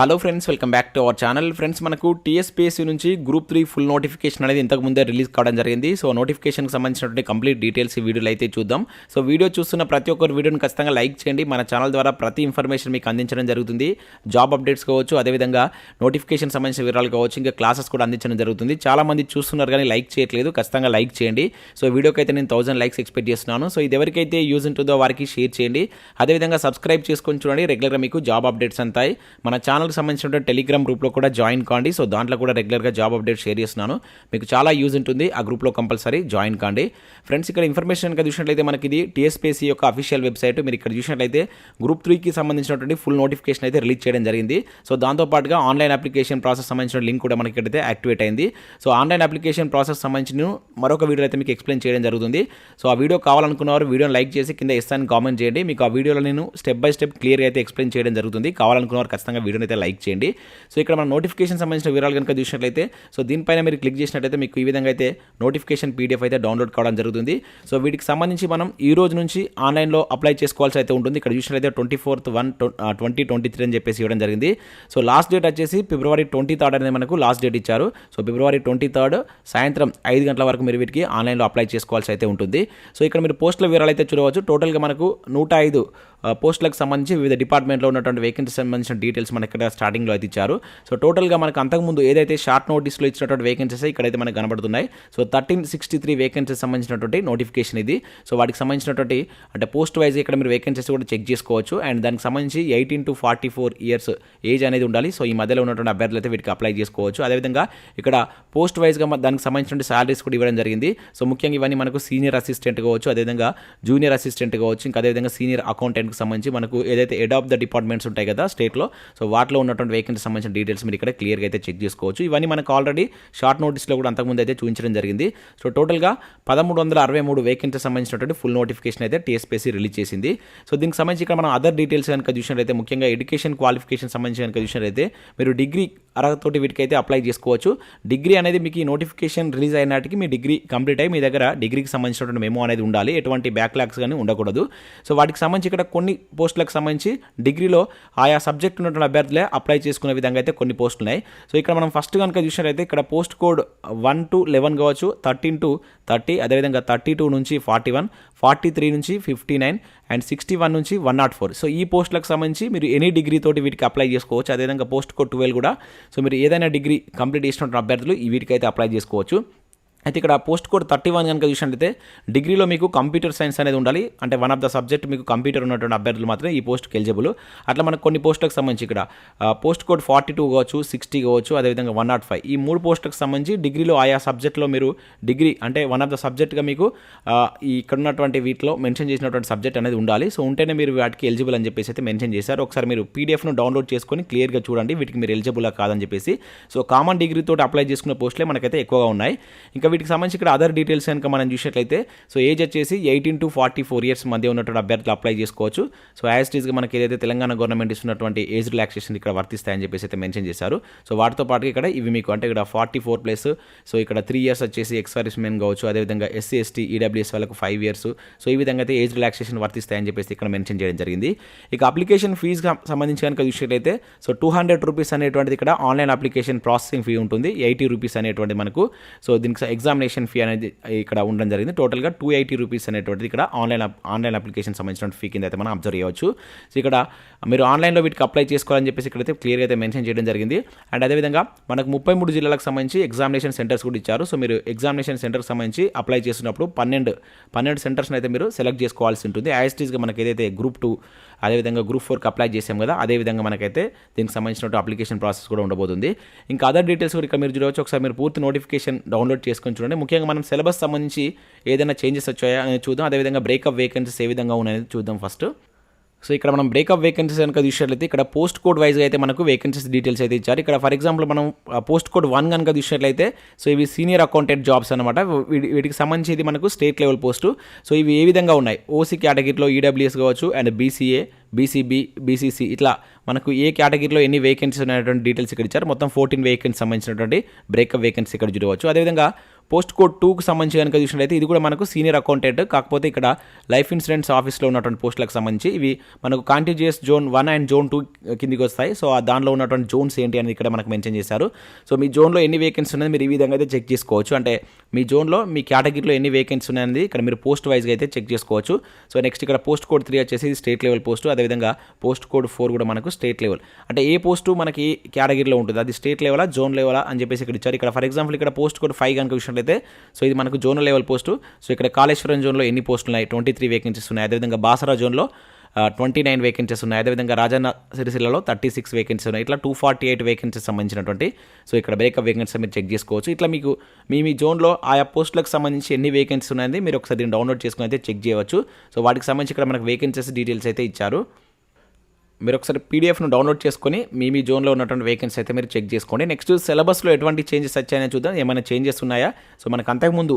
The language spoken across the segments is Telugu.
Hello friends, welcome back to our channel. Friends, మనకు టీఎస్పీఎస్సీ నుంచి గ్రూప్ 3 ఫుల్ నోటిఫికేషన్ అనేది ఇంతకు ముందే రిలీజ్ కావడం జరిగింది. సో నోటిఫికేషన్కి సంబంధించినటువంటి కంప్లీట్ డీటెయిల్స్ ఈ వీడియోలో అయితే చూద్దాం. సో వీడియో చూస్తున్న ప్రతి ఒక్కరు వీడియోని ఖచ్చితంగా లైక్ చేయండి. మన ఛానల్ ద్వారా ప్రతి ఇన్ఫర్మేషన్ మీకు అందించడం జరుగుతుంది. జాబ్ అప్డేట్స్ కావచ్చు, అదేవిధంగా నోటిఫికేషన్ సంబంధించిన వివరాలు కావచ్చు, ఇంకా క్లాసెస్ కూడా అందించడం జరుగుతుంది. చాలా మంది చూస్తున్నారు కానీ లైక్ చేయట్లేదు. ఖచ్చితంగా లైక్ చేయండి. సో వీడియోకి అయితే నేను 1000 లైక్స్ ఎక్స్పెక్ట్ చేస్తున్నాను. సో ఇది ఎవరికైతే యూజ్ ఉంటుందో వారికి షేర్ చేయండి. అదేవిధంగా సబ్స్క్రైబ్ చేసుకొని చూడండి. రెగ్యులర్గా మీకు జాబ్ అప్డేట్స్ అంతాయి. మన ఛానల్కి సంబంధించిన టెలిగ్రామ్ గ్రూప్లో కూడా జాయిన్ కాండి. సో దాంట్లో కూడా రెగ్యులర్గా జాబ్ అప్డేట్ షేర్ చేస్తున్నాను. మీకు చాలా యూజ్ ఉంటుంది. ఆ గ్రూప్లో కంపల్సరీ జాయిన్ కాండి. ఫ్రెండ్స్, ఇక్కడ ఇన్ఫర్మేషన్ కనుక చూసినట్లయితే మనకి ఇది టీఎస్పీఎస్సీ యొక్క అఫీషియల్ వెబ్సైట్. మీరు ఇక్కడ చూసినట్లయితే గ్రూప్ 3కి సంబంధించినటువంటి ఫుల్ నోటిఫికేషన్ అయితే రిలీజ్ చేయడం జరిగింది. సో దాంతోపాటుగా ఆన్లైన్ అప్లికేషన్ ప్రాసెస్ సంబంధించిన లింక్ కూడా మనకి ఇక్కడైతే యాక్టివేట్ అయింది. సో ఆన్లైన్ అప్లికేషన్ ప్రాసెస్ సంబంధించిన మరొక వీడియో అయితే మీకు ఎక్స్ప్లెయిన్ చేయడం జరుగుతుంది. సో ఆ వీడియో కావాలనుకున్నవారు వీడియోని లైక్ చేసి కింద ఎస్ అని కామెంట్ చేయండి. మీకు ఆ వీడియోలో నేను స్టెప్ బై స్టెప్ క్లియర్గా అయితే ఎక్స్ప్లెయిన్ చేయడం జరుగుతుంది. కావాలనుకున్నవారు ఖచ్చితంగా వీడియోని అయితే లైక్ చేయండి. సో ఇక్కడ మన నోటిఫికేషన్ సంబంధించిన వివరాలు కనుక చూసినట్లయితే సో దీనిపైన మీరు క్లిక్ చేసినట్లయితే మీకు ఈ విధంగా అయితే నోటిఫికేషన్ పీడిఎఫ్ అయితే డౌన్లోడ్ కావడం జరుగుతుంది. సో వీటికి సంబంధించి మనం ఈ రోజు నుంచి ఆన్లైన్లో అప్లై చేసుకోవాల్సి అయితే ఉంటుంది. ఇక్కడ చూసినట్లయితే 24/1/2023 అని చెప్పేసి ఇవ్వడం జరిగింది. సో లాస్ట్ డేట్ వచ్చేసి February 23rd అనేది మనకు లాస్ట్ డేట్ ఇచ్చారు. సో February 23rd సాయంత్రం 5 గంటల వరకు మీరు వీటికి ఆన్లైన్లో అప్లై చేసుకోవాల్సి అయితే ఉంటుంది. సో ఇక్కడ మీరు పోస్టుల వివరాలు అయితే చూడవచ్చు. టోటల్గా మనకు 105 పోస్టులకు సంబంధించి వివిధ డిపార్ట్మెంట్లో ఉన్నటువంటి వేకెన్సీ సంబంధించిన డీటెయిల్స్ మనకి ఇక్కడ స్టార్టింగ్లో అయితే ఇచ్చారు. సో టోటల్గా మనకు అంతకుముందు ఏదైతే షార్ట్ నోటీస్లో ఇచ్చినటువంటి వేకెన్సీస్ ఇక్కడైతే మనకు కనబడుతున్నాయి. సో 1363 వేకెన్సీస్ సంబంధించినటువంటి నోటిఫికేషన్ ఇది. సో వాటికి సంబంధించినటువంటి అంటే పోస్ట్ వైజ్ ఇక్కడ మీరు వేకెన్సీస్ కూడా చెక్ చేసుకోవచ్చు. అండ్ దానికి సంబంధించి 18 to 44 ఇయర్స్ ఏజ్ అనేది ఉండాలి. సో ఈ మధ్యలో ఉన్నటువంటి అభ్యర్థులు అయితే వీటికి అప్లై చేసుకోవచ్చు. అదేవిధంగా ఇక్కడ పోస్ట్ వైజ్గా దానికి సంబంధించినటువంటి సాలరీస్ కూడా ఇవ్వడం జరిగింది. సో ముఖ్యంగా ఇవన్నీ మనకు సీనియర్ అసిస్టెంట్ కావచ్చు, అదేవిధంగా జూనియర్ అసిస్టెంట్ కావచ్చు, ఇంకా అదేవిధంగా సీనియర్ అకౌంటెంట్కి సంబంధించి మనకు ఏదైతే హెడ్ ఆఫ్ ద డిపార్ట్మెంట్స్ ఉంటాయి కదా స్టేట్లో, సో వాటిలో ఉన్నటువంటి వేకెన్సీ సంబంధించిన డీటెయిల్స్ మీరు ఇక్కడ క్లియర్గా అయితే చెక్ చేసుకోవచ్చు. ఇవన్నీ మనకు ఆల్రెడీ షార్ట్ నోటీస్లో కూడా అంతకుముందు అయితే చూపించడం జరిగింది. సో టోటల్గా 1363 వేకెన్సీ సంబంధించినటువంటి ఫుల్ నోటిఫికేషన్ అయితే టీఎస్పీఎస్సీ రిలీజ్ చేసింది. సో దీనికి సంబంధించి ఇక్కడ మనం అదర్ డీటెయిల్స్ కనుక చూసినట్లయితే ముఖ్యంగా ఎడ్యుకేషన్ క్వాలిఫికేషన్ సంబంధించి కనుక చూసినట్లయితే మీరు డిగ్రీ అర్హతతోటి వీటికైతే అప్లై చేసుకోవచ్చు. డిగ్రీ అనేది మీకు ఈ నోటిఫికేషన్ రిలీజ్ అయినాటికి మీ డిగ్రీ కంప్లీట్ అయ్యి మీ దగ్గర డిగ్రీకి సంబంధించినటువంటి మెమో అనేది ఉండాలి. ఎటువంటి బ్యాక్లాగ్స్ కానీ ఉండకూడదు. సో వాటికి సంబంధించి ఇక్కడ కొన్ని పోస్టులకు సంబంధించి డిగ్రీలో ఆయా సబ్జెక్ట్ ఉన్నటువంటి అభ్యర్థులే అప్లై చేసుకునే విధంగా అయితే కొన్ని పోస్టులు ఉన్నాయి. సో ఇక్కడ మనం ఫస్ట్ కనుక చూసినట్లయితే ఇక్కడ పోస్ట్ కోడ్ 1 to 11 కావచ్చు, 13 to 30, అదేవిధంగా 32 నుంచి 41, 43 నుంచి 59 అండ్ 61 నుంచి 104. సో ఈ పోస్టులకు సంబంధించి మీరు ఎనీ డిగ్రీ తోటి వీటికి అప్లై చేసుకోవచ్చు. అదేవిధంగా పోస్ట్ కోడ్ 12 కూడా సో మీరు ఏదైనా డిగ్రీ కంప్లీట్ చేసినటువంటి అభ్యర్థులు ఈ వీటికైతే అప్లై చేసుకోవచ్చు. అయితే ఇక్కడ పోస్ట్ కోడ్ 31 కనుక చూసినట్లయితే డిగ్రీలో మీకు కంప్యూటర్ సైన్స్ అనేది ఉండాలి. అంటే వన్ ఆఫ్ ద సబ్జెక్ట్ మీకు కంప్యూటర్ ఉన్నటువంటి అభ్యర్థులు మాత్రమే ఈ పోస్ట్కి ఎలిజిబుల్. అట్లా మనకు కొన్ని పోస్టులకు సంబంధించి ఇక్కడ పోస్ట్ కోడ్ 42 కావచ్చు, 60 కావచ్చు, అదేవిధంగా 105 ఈ 3 పోస్టులకు సంబంధించి డిగ్రీలో ఆయా సబ్జెక్ట్లో మీరు డిగ్రీ అంటే వన్ ఆఫ్ ద సబ్జెక్ట్గా మీకు ఈ ఇక్కడ ఉన్నటువంటి వీటిలో మెన్షన్ చేసినటువంటి సబ్జెక్ట్ అనేది ఉండాలి. సో ఉంటేనే మీరు వాటికి ఎలిజిబుల్ అని చెప్పేసి అయితే మెన్షన్ చేశారు. ఒకసారి మీరు పీడిఎఫ్ను డౌన్లోడ్ చేసుకొని క్లియర్గా చూడండి వీటికి మీరు ఎలిజిబుల్ కాదని చెప్పేసి. సో కామన్ డిగ్రీ తోటి అప్లై చేసుకునే పోస్టులే మనకైతే ఎక్కువగా ఉన్నాయి. ఇంకా వీటికి సంబంధించి ఇక్కడ అదర్ డీటెయిల్స్ కనుక మనం చూసినట్లయితే సో ఏజ్ వచ్చేసి 18 to 44 ఇయర్స్ మధ్య ఉన్నటువంటి అభ్యర్థులు అప్లై చేసుకోవచ్చు. సో యాజ్ టీజ్గా మనకి ఏదైతే తెలంగాణ గవర్నమెంట్ ఇస్తున్నటువంటి ఏజ్ రిలాక్సేషన్ ఇక్కడ వర్తిస్తాయని చెప్పేసి అయితే మెన్షన్ చేశారు. సో వాటితో పాటు ఇక్కడ ఇవి మీకు అంటే ఇక్కడ 44+, సో ఇక్కడ 3 ఇయర్స్ వచ్చేసి ఎక్స్ సర్వీస్ మెన్ కావచ్చు, అదేవిధంగా SC ST EWS వాళ్ళకు 5 ఇయర్స్. సో ఈ విధంగా అయితే ఏజ్ రిలాక్సేషన్ వర్తిస్తాయని చెప్పేసి ఇక్కడ మెన్షన్ చేయడం జరిగింది. ఇక అప్లికేషన్ ఫీజు సంబంధించి కనుక చూసినట్లయితే సో 200 రూపీస్ అనేటువంటిది ఇక్కడ ఆన్లైన్ అప్లికేషన్ ప్రాసెసింగ్ ఫీ ఉంటుంది. 80 రూపీస్ అనేటువంటి మనకు సో దీనికి ఎగ్జామినేషన్ ఫీ అనేది ఇక్కడ ఉండడం జరిగింది. టోటల్గా 280 రూపీస్ అనేటువంటిది ఇక్కడ ఆన్లైన్ అప్లికేషన్ సంబంధించిన ఫీ కింద అయితే మనం అబ్జర్వ్ చేయవచ్చు. సో ఇక్కడ మీరు ఆన్లైన్లో వీటికి అప్లై చేసుకోవాలని చెప్పేసి ఇక్కడైతే క్లియర్గా అయితే మెన్షన్ చేయడం జరిగింది. అండ్ అదేవిధంగా మనకు 33 జిల్లాలకు సంబంధించి ఎగ్జామినేషన్ సెంటర్స్ కూడా ఇచ్చారు. సో మీరు ఎగ్జామినేషన్ సెంటర్కి సంబంధించి అప్లై చేస్తున్నప్పుడు 12 సెంటర్స్ని అయితే మీరు సెలెక్ట్ చేసుకోవాల్సి ఉంటుంది. యాజ్టీస్గా మనకి ఏదైతే గ్రూప్ 2 అదేవిధంగా గ్రూప్ 4కి అప్లై చేసాం కదా అదేవిధంగా మనకైతే దీనికి సంబంధించిన అప్లికేషన్ ప్రాసెస్ కూడా ఉండబోతుంది. ఇంకా అదర్ డీటెయిల్స్ కూడా ఇక్కడ మీరు చూడవచ్చు. ఒకసారి మీరు పూర్తి నోటిఫికేషన్ డౌన్లోడ్ చేసుకొని చూడండి. ముఖ్యంగా మనం సిలబస్ సంబంధించి ఏదైనా చేంజెస్ వచ్చాయా అనేది చూద్దాం. అదేవిధంగా బ్రేకప్ వేకెన్సీస్ ఏ విధంగా ఉన్నాయని చూద్దాం ఫస్ట్. సో ఇక్కడ మనం బ్రేకప్ వేకెన్సీస్ కనుక చూసినట్లయితే ఇక్కడ పోస్ట్ కోడ్ వైజ్గా అయితే మనకు వేకెన్సీస్ డీటెయిల్స్ అయితే ఇచ్చారు. ఇక్కడ ఫర్ ఎగ్జాంపుల్ మనం పోస్ట్ కోడ్ 1 కనుక చూసినట్లయితే సో ఇవి సీనియర్ అకౌంటెంట్ జాబ్స్ అనమాట. వీటికి సంబంధించి ఇది మనకు స్టేట్ లెవెల్ పోస్టు. సో ఇవి ఏ విధంగా ఉన్నాయి ఓసీ కేటగిరీలో EWS కావచ్చు అండ్ BCA, BCB, BCC ఇట్లా మనకు ఏ కేటగిరీలో ఎన్ని వేకెన్సీస్ ఉన్నటువంటి డీటెయిల్స్ ఇక్కడ ఇచ్చారు. మొత్తం 14 వేకెన్సీ సంబంధించినటువంటి బ్రేకప్ వేకెన్సీ ఇక్కడ చూడవచ్చు. అదేవిధంగా పోస్ట్ కోడ్ 2కు సంబంధించి కనుక చూసినట్లయితే ఇది కూడా మనకు సీనియర్ అకౌంటెంట్, కాకపోతే ఇక్కడ లైఫ్ ఇన్సూరెన్స్ ఆఫీస్లో ఉన్నటువంటి పోస్టులకు సంబంధించి ఇవి మనకు కాంటిజియస్ జోన్ 1 అండ్ జోన్ 2 కిందికి వస్తాయి. సో దానిలో ఉన్నటువంటి జోన్స్ ఏంటి అనేది ఇక్కడ మనకు మెన్షన్ చేశారు. సో మీ జోన్లో ఎన్ని వేకెన్సీ ఉన్నది మీరు ఈ విధంగా అయితే చెక్ చేసుకోవచ్చు. అంటే మీ జోన్లో మీ కేటగిరీలో ఎన్ని వేకెన్సీ ఉన్నాయని ఇక్కడ మీరు పోస్ట్ వైజ్గా అయితే చెక్ చేసుకోవచ్చు. సో నెక్స్ట్ ఇక్కడ పోస్ట్ కోడ్ 3 వచ్చేసి స్టేట్ లెవెల్ పోస్ట్, అదేవిధంగా పోస్ట్ కోడ్ 4 కూడా మనకు స్టేట్ లెవెల్. అంటే ఏ పోస్టు మనకి కేటగిరీలో ఉంటుంది, అది స్టేట్ లెవెలా జోన్ లెవెలా అని చెప్పేసి ఇక్కడ ఇచ్చారు. ఇక్కడ ఫర్ ఎగ్జాంపుల్ ఇక్కడ పోస్ట్ కోడ్ 5 కనుక చూసినట్లయితే సో ఇది మనకు జోనల్ లెవెల్ పోస్టు. సో ఇక్కడ కాళేశ్వరం జోన్లో ఎన్ని పోస్టులు ఉన్నాయి, 23 వేకెన్సీస్ ఉన్నాయి. అదేవిధంగా బాసరా జోన్లో 29 వేకెన్సీస్ ఉన్నాయి. అదేవిధంగా రాజన్న సిరిసిల్లలో 36 వేకెన్సీస్ ఉన్నాయి. ఇట్లా 248 వేకెన్సీస్ సంబంధించినటువంటి సో ఇక్కడ బ్రేకప్ వేకెన్సీ మీరు చెక్ చేసుకోవచ్చు. ఇట్లా మీకు మీ జోన్లో ఆయా పోస్టులకు సంబంధించి ఎన్ని వేకెన్సీ ఉన్నాయని మీరు ఒకసారి దీన్ని డౌన్లోడ్ చేసుకుని అయితే చెక్ చేయవచ్చు. సో వాటికి సంబంధించి ఇక్కడ మనకు వేకెన్సీస్ డీటెయిల్స్ అయితే ఇచ్చారు. మీరు ఒకసారి పీడిఎఫ్ను డౌన్లోడ్ చేసుకొని మీ జోన్లో ఉన్నటువంటి వేకెన్సీ అయితే మీరు చెక్ చేసుకోండి. నెక్స్ట్ సిలబస్లో ఎటువంటి చేంజెస్ వచ్చాయని చూద్దాం, ఏమైనా చేంజెస్ ఉన్నాయా. సో మనకు అంతకుముందు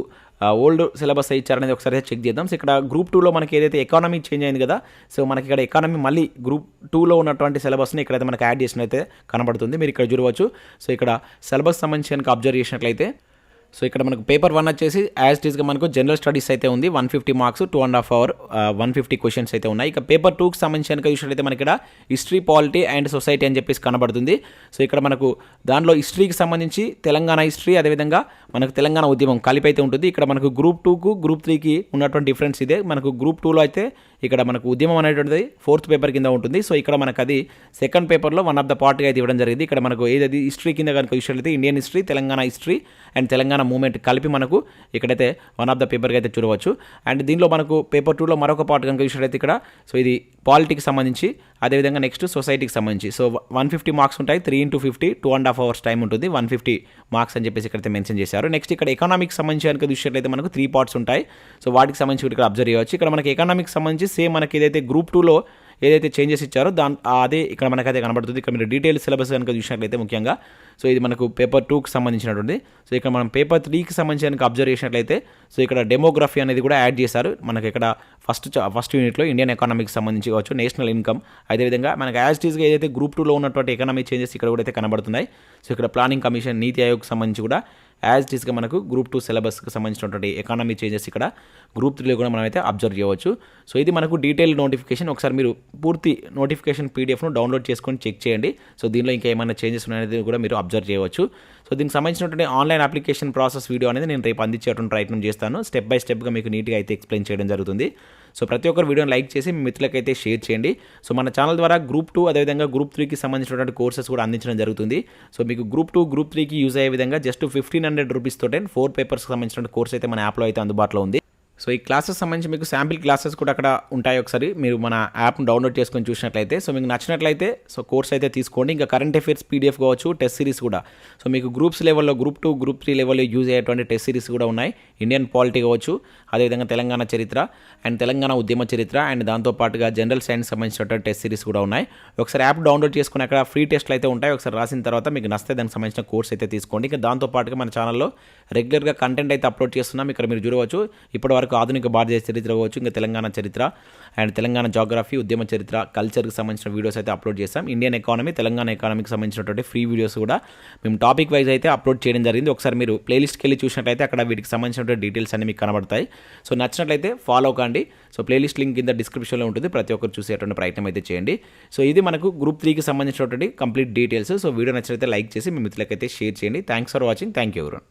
ఓల్డ్ సిలబస్ ఇచ్చారనేది ఒకసారి చెక్ చేద్దాం. సో ఇక్కడ గ్రూప్ 2లో మనకి ఏదైతే ఎకానమీ చేంజ్ అయింది కదా, సో మనకి ఇక్కడ ఎకానమీ మళ్ళీ గ్రూప్ 2లో ఉన్నటువంటి సిలబస్ని ఇక్కడైతే మనకి యాడ్ చేసినట్లయితే కనబడుతుంది. మీరు ఇక్కడ చూడవచ్చు. సో ఇక్కడ సిలబస్ సంబంధించి కనుక అబ్జర్వ్ చేసినట్లయితే సో ఇక్కడ మనకు పేపర్ 1 వచ్చేసి యాజ్ ఇట్ ఈస్గా మనకు జనరల్ స్టడీస్ అయితే ఉంది. 150 మార్క్స్ 2.5 అవర్ 150 క్వశ్చన్స్ అయితే ఉన్నాయి. ఇక పేపర్ 2కి సంబంధించి కనుక చూసినట్లయితే మనకి ఇక్కడ హిస్టరీ, పాలిటీ అండ్ సొసైటీ అని చెప్పేసి కనబడుతుంది. సో ఇక్కడ మనకు దానిలో హిస్టరీకి సంబంధించి తెలంగాణ హిస్టరీ, అదేవిధంగా మనకు తెలంగాణ ఉద్యమం కలిపి అయితే ఉంటుంది. ఇక్కడ మనకు గ్రూప్ 2కు గ్రూప్ 3కి ఉన్నటువంటి డిఫరెన్స్ ఇదే. మనకు గ్రూప్ 2లో అయితే ఇక్కడ మనకు ఉద్యమం అనేటువంటిది 4th పేపర్ కింద ఉంటుంది. సో ఇక్కడ మనకు అది 2nd పేపర్లో వన్ ఆఫ్ ద పార్ట్గా అయితే ఇవ్వడం జరిగింది. ఇక్కడ మనకు ఏదైతే హిస్టరీ కింద కనుక చూసినట్లయితే Indian history, Telangana history and Telangana movement కలిపి మనకు ఇక్కడైతే వన్ ఆఫ్ ద పేపర్గా అయితే చూడవచ్చు. అండ్ దీనిలో మనకు పేపర్ 2లో మరొక పార్ట్ కనుక చూసినట్లయితే ఇక్కడ సో ఇది పాలిటీకి సంబంధించి, అదేవిధంగా నెక్స్ట్ సొసైటీకి సంబంధించి. సో 150 మార్క్స్ ఉంటాయి. 3 into 50 2.5 అవర్స్ టైం ఉంటుంది. 150 మార్క్స్ అని చెప్పేసి ఇక్కడైతే మెన్షన్ చేశారు. నెక్స్ట్ ఇక్కడ ఎకనామిక్స్ సంబంధించి కనుక చూసినట్లయితే మనకు 3 పార్ట్స్ ఉంటాయి. సో వాటికి సంబంధించి ఇక్కడ అబ్జర్వ్ చేయవచ్చు. ఇక్కడ మనకి ఎకనామిక్స్ సంబంధించి సేమ్ మనకి ఏదైతే గ్రూప్ 2లో ఏదైతే చేంజెస్ ఇచ్చారో అదే ఇక్కడ మనకైతే కనబడుతుంది. ఇక్కడ మీరు డీటెయిల్ సిలబస్ కనుక చూసినట్లయితే ముఖ్యంగా సో ఇది మనకు పేపర్ 2కి సంబంధించినటువంటి. సో ఇక్కడ మనం పేపర్ 3కి సంబంధించి కనుక అబ్జర్వ్ చేసినట్లయితే సో ఇక్కడ డెమోగ్రఫీ అనేది కూడా యాడ్ చేశారు. మనకి ఇక్కడ ఫస్ట్ యూనిట్లో ఇండియన్ ఎకానమీకి సంబంధించి కావచ్చు, నేషనల్ ఇన్కమ్, అదేవిధంగా మనకు యాజ్ ఇట్ ఈస్గా ఏదైతే గ్రూప్ 2లో ఉన్నటువంటి ఎకనామిక్ చేంజెస్ ఇక్కడ కూడా అయితే కనబడుతున్నాయి. సో ఇక్కడ ప్లానింగ్ కమిషన్, నీతి ఆయోగ్కి సంబంధించి కూడా యాజ్ ఇట్ ఈస్గా మనకు గ్రూప్ 2 సిలబస్కి సంబంధించినటువంటి ఎకానమీ చేంజెస్ ఇక్కడ గ్రూప్ 3లో కూడా మనం అయితే అబ్జర్వ్ చేయవచ్చు. సో ఇది మనకు డీటెయిల్ నోటిఫికేషన్. ఒకసారి మీరు పూర్తి నోటిఫికేషన్ పీడిఎఫ్ను డౌన్లోడ్ చేసుకొని చెక్ చేయండి. సో దీనిలో ఇంకా ఏమైనా చేంజెస్ ఉన్నాయనేది కూడా మీరు అబ్జర్వ్ చేయవచ్చు. సో దీనికి సంబంధించినటువంటి ఆన్లైన్ అప్లికేషన్ ప్రాసెస్ వీడియో అనేది నేను రేపు అందించేటువంటి ప్రయత్నం చేస్తాను. స్టెప్ బై స్టెప్గా మీకు నీట్గా అయితే ఎక్స్ప్లెయిన్ చేయడం జరుగుతుంది. సో ప్రతి ఒక్కరు వీడియోని లైక్ చేసి మీ మిత్రులకైతే షేర్ చేయండి. సో మన ఛానల్ ద్వారా గ్రూప్ 2 అదేవిధంగా గ్రూప్ 3కి సంబంధించినటువంటి కోర్సెస్ కూడా అందించడం జరుగుతుంది. సో మీకు గ్రూప్ 2 గ్రూప్ 3కి యూజ్ అయ్యే విధంగా జస్ట్ 1500 రూపీస్ తోటే 4 పేపర్స్కి సంబంధించిన కోర్స్ అయితే మన యాప్లో అయితే అందుబాటులో ఉంది. సో ఈ క్లాసెస్ సంబంధించి మీకు శాంపిల్ క్లాసెస్ కూడా అక్కడ ఉంటాయి. ఒకసారి మీరు మన యాప్ను డౌన్లోడ్ చేసుకొని చూసినట్లయితే సో మీకు నచ్చినట్లయితే సో కోర్స్ అయితే తీసుకోండి. ఇంకా కరెంట్ అఫైర్స్ పీడిఎఫ్ కావచ్చు, టెస్ట్ సిరీస్ కూడా. సో మీకు గ్రూప్స్ లెవెల్లో గ్రూప్ 2 గ్రూప్ 3 లెవెల్లో యూజ్ అయ్యేటువంటి టెస్ట్ సిరీస్ కూడా ఉన్నాయి. ఇండియన్ పాలిటీ కావచ్చు, అదేవిధంగా తెలంగాణ చరిత్ర అండ్ తెలంగాణ ఉద్యమ చరిత్ర అండ్ దాంతోపాటుగా జనరల్ సైన్స్ సంబంధించినటువంటి టెస్ట్ సిరీస్ కూడా ఉన్నాయి. ఒకసారి యాప్ డౌన్లోడ్ చేసుకుని అక్కడ ఫ్రీ టెస్ట్లు అయితే ఉంటాయి. ఒకసారి రాసిన తర్వాత మీకు నచ్చితే దానికి సంబంధించిన కోర్స్ అయితే తీసుకోండి. ఇంకా దాంతోపాటుగా మన ఛానల్లో రెగ్యులర్గా కంటెంట్ అయితే అప్లోడ్ చేస్తున్నాం. ఇక్కడ మీరు చూడవచ్చు. ఇప్పటివరకు ఆధునిక భారతదేశ చరిత్ర కావచ్చు, ఇంకా తెలంగాణ చరిత్ర అండ్ తెలంగాణ జాగ్రఫీ, ఉద్యమ చరిత్ర, కల్చర్కి సంబంధించిన వీడియోస్ అయితే అప్లోడ్ చేస్తాం. ఇండియన్ ఎకానమీ, తెలంగాణ ఎకానమీకి సంబంధించినటువంటి ఫ్రీ వీడియోస్ కూడా మేము టాపిక్ వైజ్ అయితే అప్లోడ్ చేయడం జరిగింది. ఒకసారి మీరు ప్లేలిస్ట్కి వెళ్ళి చూసినట్లయితే అక్కడ వీటికి సంబంధించినటువంటి డీటెయిల్స్ అన్ని మీకు కనబడతాయి. సో నచ్చినట్లయితే ఫాలో కండి. సో ప్లేలిస్ట్ లింక్ కింద డిస్క్రిప్షన్లో ఉంటుంది. ప్రతి ఒక్కరు చూసేటువంటి ప్రయత్నం అయితే చేయండి. సో ఇది మనకు గ్రూప్ 3కి సంబంధించినటువంటి కంప్లీట్ డీటెయిల్స్. సో వీడియో నచ్చినట్లయితే లైక్ చేసి మీ మిత్రులకైతే షేర్ చేయండి. Thanks for watching. Thank you everyone.